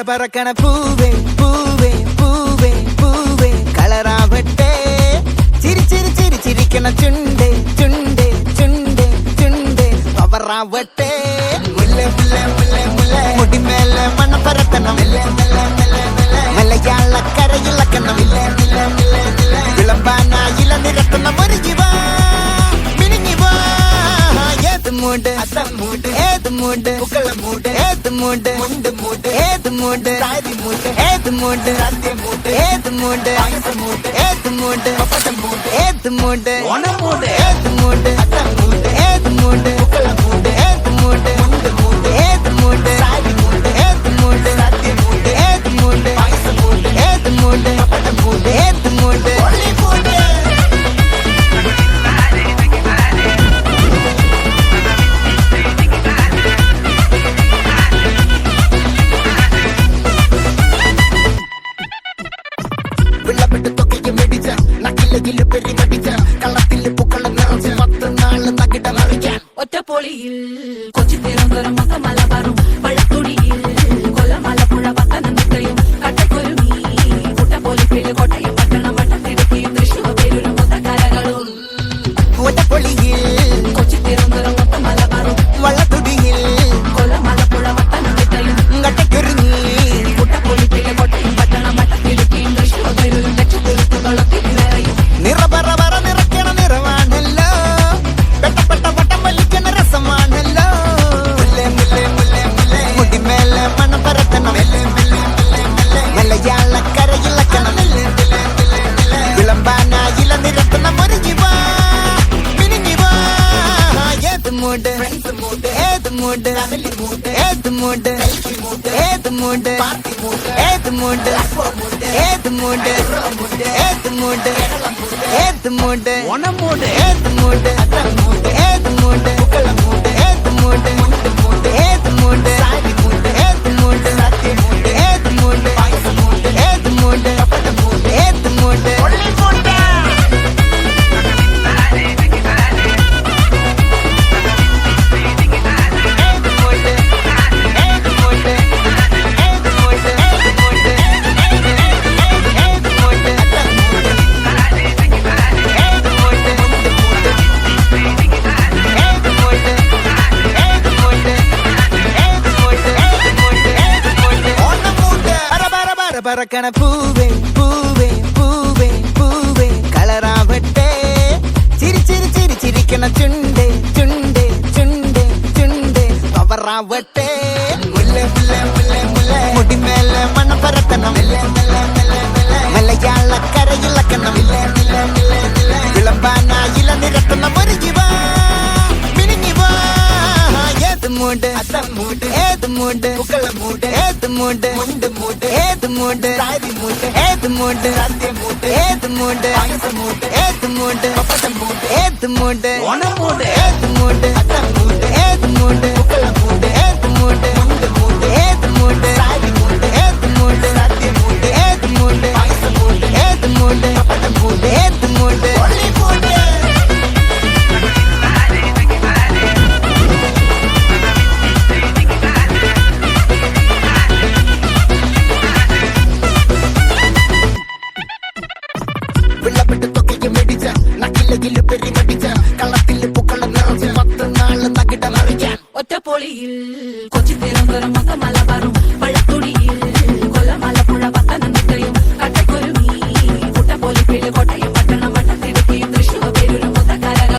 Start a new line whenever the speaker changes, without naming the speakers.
பறக்கண பூவே பூவே பூவே பூவே களராவட்டே சிரி சிரி சிரி சிரிக்கண சுண்டே சுண்டே சுண்டே சுண்டே பவராவட்டே முல்லை முல்லை முல்லை முல்லை முடி மேல மண்ண பரத்தனம் மலையாள கரையில் கண்ணம் விளம்பானா இள நிறத்தனம் ஒருஜிவா மினிங்கிவா ஏது மூடு அசம் மூடு ஏது மூடு புகழ மூடு ஏது மூடு முண்டு மூடு ஏது மூடு சாதி மூடு ஏது மூடு சத்திய மூடு ஏது மூடு ஆயுச மூடு ஏது மூடு பப்பட்ட மூடு ஏது மூடு ஒன மூடு ஏது மூடு அசம் மூடு ஏது மூடு புகழ மூடு ஏது மூடு முண்டு மூடு ஏது மூடு சாதி மூடு ஏது மூடு சத்திய மூடு ஏது மூடு ஆயுச மூடு ஏது மூடு பப்பட்ட மூடு ஏது மூடு ஒளி மூடு
ഒറ്റപ്പൊളിയിൽ കൊച്ചി തിരുവനന്തപുരം മൊത്തം മലബാറും വള്ളത്തുടിയിൽ കൊല്ലം ആലപ്പുഴ പത്തനംതിട്ടയും കട്ടക്കൊരുങ്ങി കുട്ടപ്പൊലിപ്പില് കോട്ടയം പട്ടണം വട്ടത്തിടുക്കിയും തൃശ്ശൂർ പേരൂരും മൊത്തക്കാരകളും
ഒറ്റപ്പൊളിയിൽ
കൊച്ചി തിരുവനന്തപുരം മൊത്തം മലബാറും
വള്ളത്തുടിയിൽ
കൊല്ലം ആലപ്പുഴ പത്തനംതിട്ടയും
കട്ടക്കൊരുങ്ങി
കുട്ടപ്പൊലിപ്പില് കോട്ടയം പട്ടണം വട്ടത്തിടുക്കിയും തൃശ്ശൂർ പേരൂരും ലക്ഷത്തിരുത്തുകളും തിരുവേറയും
നിറപറ നിറയ്ക്കണ നിറവാണല്ലോ വെട്ടപ്പെട്ട വട്ടം വലിക്കണ രസമാണല്ലോ മുല്ലേ മുല്ലേ മുല്ലേ മുല്ലേ മുടിമേല മണം പരത്തണം മലയാള കരയിളക്കണം വിളമ്പാനായില നിരത്തണം ഒരു ജീവാ മിനിഞ്ഞിവാ ഏത് മൂട് ഏത് മൂട് ഏത് മൂട് ഏത് മൂട് ഏത് മൂട് ഏത് മൂട് ഏത് മൂട് ഏത് മൂട് ഒണ മൂട് ഏത് മൂട് ഏത് മൂട് പുക്കള മൂട് ഏത് മൂട് മുണ്ട് മൂട് ഏത് മൂട് സാരി മൂട് ഏത് മൂട് സത്യ മൂട് ഏത് മൂട് പായസ മൂട് ഏത് മൂട് പപ്പട്ട മൂട് ഏത് മൂട് ഒള്ളി മൂട് பறக்கண பூவே பூவே பூவே பூவே களராவட்டே சிரி சிரி சிரி சிரிக்கண சுண்டே சுண்டே சுண்டே சுண்டே பவராவட்டே முல்லை முல்லை முல்லை முல்லை முடி மேல மண்ண பரத்தனம் மலையாள கரையில் கண்ணம் விளம்பானா இள நிறத்தனம் ஒரு ஜீவா மினிங்கிவா ஏது மூடு அசம் மூடு ஏது மூடு புகழ மூடு ஏது மூடு முண்டு மூடு ஏது மூடு சாதி மூடு ஏது மூடு சத்திய மூடு ஏது மூடு ஆயுச மூடு ஏது மூடு பப்பட்ட மூடு ஏது மூடு ஒன மூடு ஏது மூடு அசம் மூடு ஏது மூடு புகழ மூடு ஏது மூடு முண்டு மூடு ஏது மூடு சாதி மூடு ஏது மூடு சத்திய மூடு ஏது மூடு ஆயுச மூடு ஏது மூடு பப்பட்ட மூடு ஏது மூடு ஒளி மூடு
ഒറ്റപ്പൊളിയിൽ കൊച്ചി തിരുവനന്തപുരം മൊത്തം മലബാറും